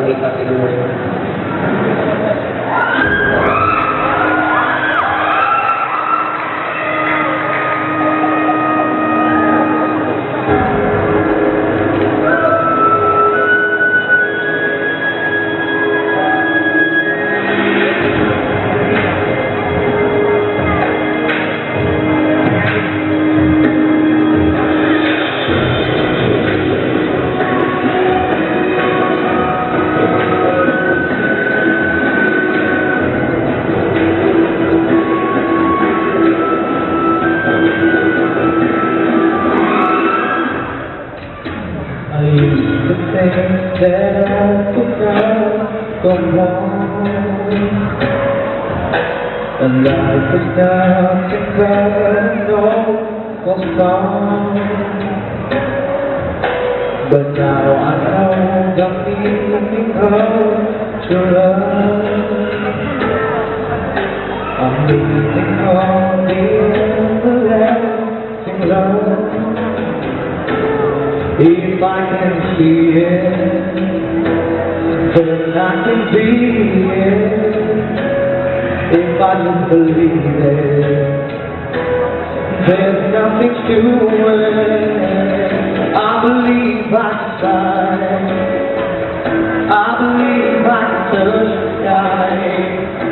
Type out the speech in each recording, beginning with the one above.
nakita si Lord. That I could not go on, and life is nothing but an awful song. But now I know the meaning of true love. I'm leaving all the everlasting love. If I can see it, then I can be it. If I don't believe it, there's nothing to it. I believe I can fly. I believe I can touch the sky.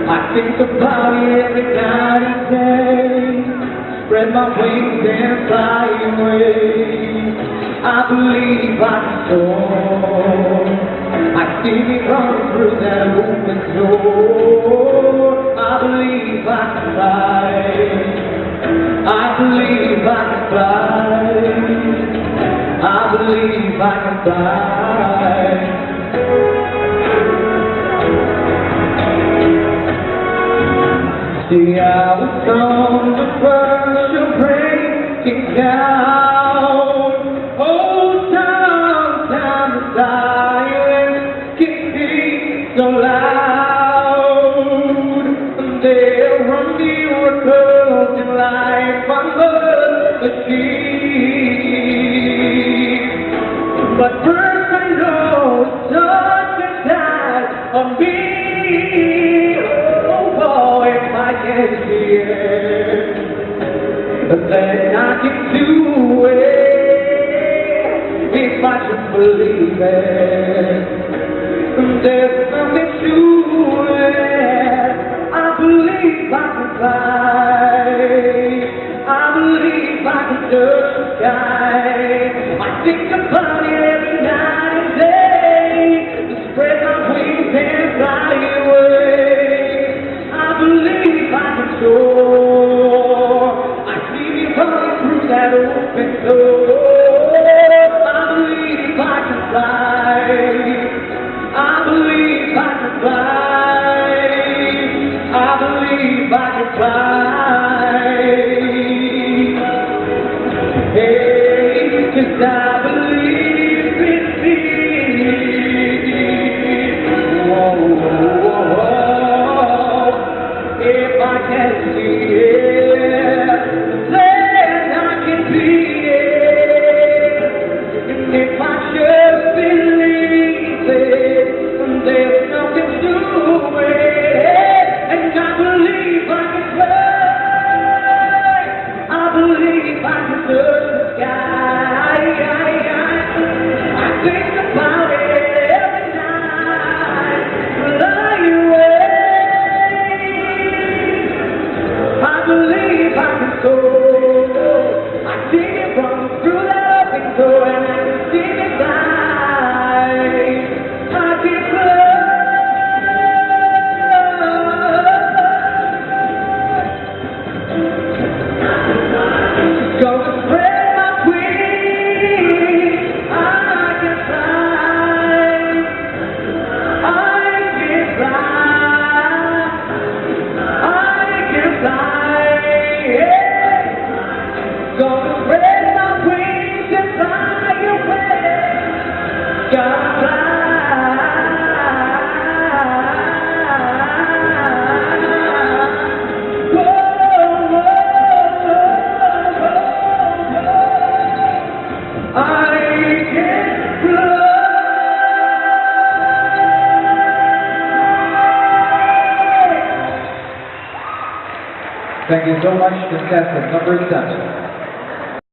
I think about it every night and day. Spread my wings and fly away. I believe I can soar. I see me running through that open door. I believe I can fly. I believe I can fly. I believe I can fly. See, I was on the first to breaking down. So loud, there were miracles in life under the sea. But first I know something died on me. Oh boy, if I can see it, then I can do it. If I just believe it, there's nothing to it. I believe I can fly. I believe I can touch the sky. I think about it every night and day. To spread my wings and fly away. I believe I can soar. I see me running through that open door. I believe I can fly. I believe I can fly. I believe I can fly. Hey, 'cause I believe in me. Whoa, whoa, whoa. If I can see it, then I can be it. And if I should believe it, there's nothing to it, and I believe I can fly. I believe I can touch the sky. I think about it every night, fly away. I believe I can soar. I see it running through that open door, and I can see it fly. I can fly. Thank you so much, contestant number 7.